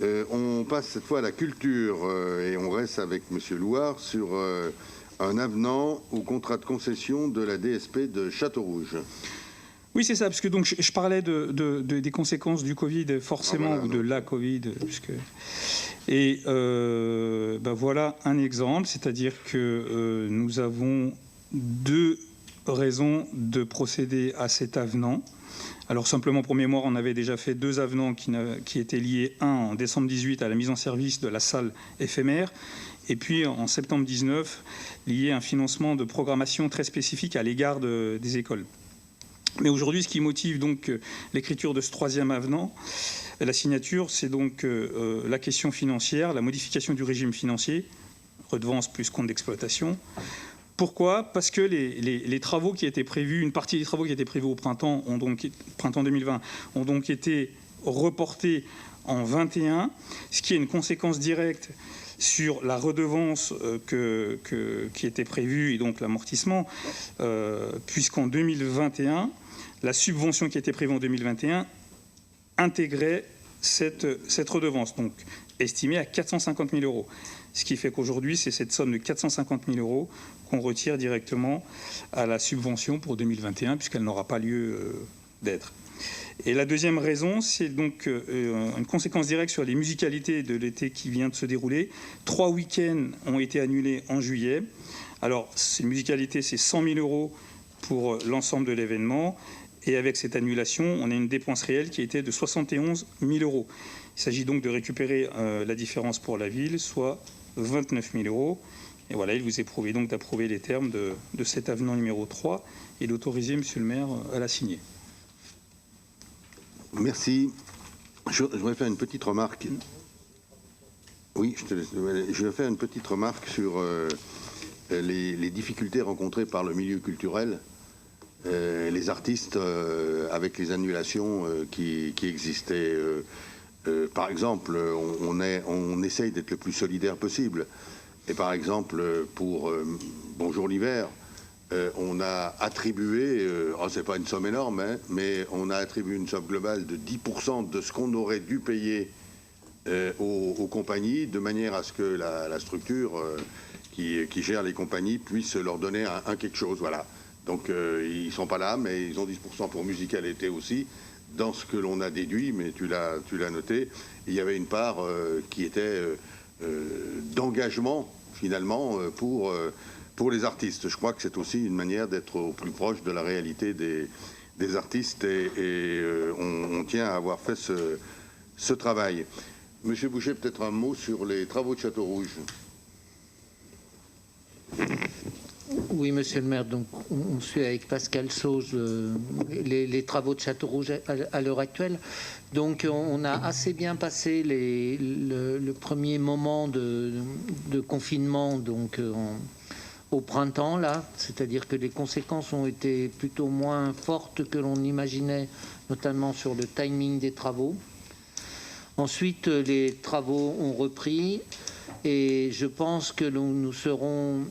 On passe cette fois à la culture et on reste avec M. Louard sur un avenant au contrat de concession de la DSP de Châteaurouge. Oui, c'est ça, parce que donc, je parlais des conséquences du Covid, forcément, ou de la Covid. Et voilà un exemple, c'est-à-dire que nous avons deux raisons de procéder à cet avenant. Alors simplement pour mémoire, on avait déjà fait deux avenants qui étaient liés, un en décembre 18 à la mise en service de la salle éphémère, et puis en septembre 19, lié à un financement de programmation très spécifique à l'égard des écoles. Mais aujourd'hui, ce qui motive donc l'écriture de ce troisième avenant, la signature, c'est donc la question financière, la modification du régime financier, redevance plus compte d'exploitation. Pourquoi ? Parce que les travaux qui étaient prévus, une partie des travaux qui étaient prévus au printemps, printemps 2020, ont donc été reportés en 21, ce qui est une conséquence directe sur la redevance qui était prévue et donc l'amortissement, puisqu'en 2021, la subvention qui était prévue en 2021 intégrait cette redevance, donc estimée à 450 000 euros. Ce qui fait qu'aujourd'hui, c'est cette somme de 450 000 euros qu'on retire directement à la subvention pour 2021, puisqu'elle n'aura pas lieu d'être. Et la deuxième raison, c'est donc une conséquence directe sur les musicalités de l'été qui vient de se dérouler. 3 week-ends ont été annulés en juillet. Alors, ces musicalités, c'est 100 000 euros pour l'ensemble de l'événement. Et avec cette annulation, on a une dépense réelle qui était de 71 000 euros. Il s'agit donc de récupérer la différence pour la ville, soit 29 000 euros. Et voilà, il vous est prouvé donc d'approuver les termes de cet avenant numéro 3 et d'autoriser Monsieur le maire à la signer. Merci. Je voudrais faire une petite remarque. Oui, je vais faire une petite remarque sur les difficultés rencontrées par le milieu culturel, les artistes avec les annulations qui existaient. Par exemple, on essaye d'être le plus solidaire possible. Et par exemple, pour Bonjour l'hiver, on a attribué, c'est pas une somme énorme, hein, mais on a attribué une somme globale de 10% de ce qu'on aurait dû payer aux compagnies, de manière à ce que la structure qui gère les compagnies puisse leur donner un quelque chose. Voilà. Donc ils sont pas là, mais ils ont 10% pour Musical été aussi. Dans ce que l'on a déduit, mais tu l'as noté, il y avait une part qui était d'engagement finalement pour les artistes. Je crois que c'est aussi une manière d'être au plus proche de la réalité des artistes et on tient à avoir fait ce travail. Monsieur Boucher, peut-être un mot sur les travaux de Châteaurouge. Oui, monsieur le maire, donc on suit avec Pascal Sauge les travaux de Châteaurouge à l'heure actuelle. Donc on a assez bien passé le premier moment de confinement donc au printemps, là, c'est-à-dire que les conséquences ont été plutôt moins fortes que l'on imaginait, notamment sur le timing des travaux. Ensuite, les travaux ont repris et je pense que nous serons...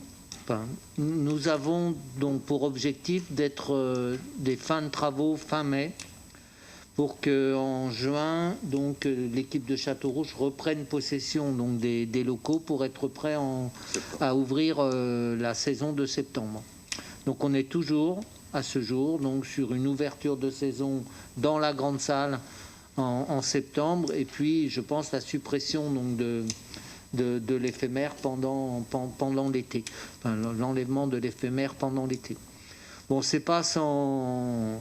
Nous avons donc pour objectif d'être des fins de travaux fin mai pour qu'en juin, donc l'équipe de Châteaurouge reprenne possession donc des locaux pour être prêt à ouvrir la saison de septembre. Donc on est toujours à ce jour donc sur une ouverture de saison dans la grande salle en septembre et puis je pense la suppression donc de l'éphémère pendant l'été, enfin, l'enlèvement de l'éphémère pendant l'été. Bon, c'est pas sans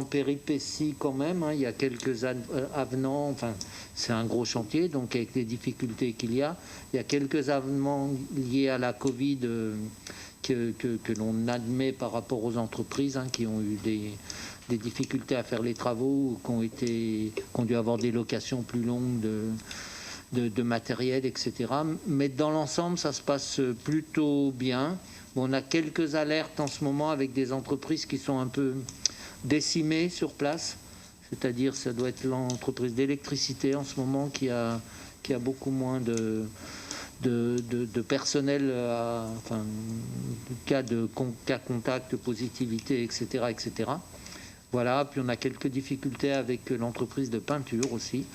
péripéties quand même, hein. Il y a quelques avenants, enfin c'est un gros chantier, donc avec les difficultés qu'il y a quelques avenants liés à la Covid que l'on admet par rapport aux entreprises hein, qui ont eu des difficultés à faire les travaux, qui ont dû avoir des locations plus longues de matériel, etc. Mais dans l'ensemble, ça se passe plutôt bien. Bon, on a quelques alertes en ce moment avec des entreprises qui sont un peu décimées sur place. C'est-à-dire, ça doit être l'entreprise d'électricité en ce moment qui a beaucoup moins de personnel, cas contact, positivité, etc., etc. Voilà. Puis on a quelques difficultés avec l'entreprise de peinture aussi.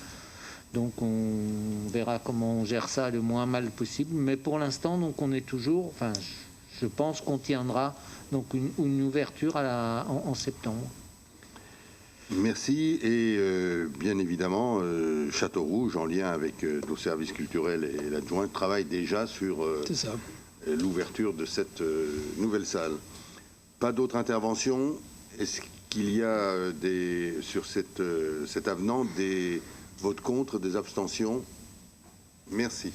Donc on verra comment on gère ça le moins mal possible. Mais pour l'instant, donc on est toujours, enfin, je pense qu'on tiendra donc une ouverture en septembre. Merci. Et bien évidemment, Château Rouge, en lien avec nos services culturels et l'adjoint, travaille déjà sur l'ouverture de cette nouvelle salle. Pas d'autres interventions? Est-ce qu'il y a sur cet avenant des votes contre, des abstentions? Merci.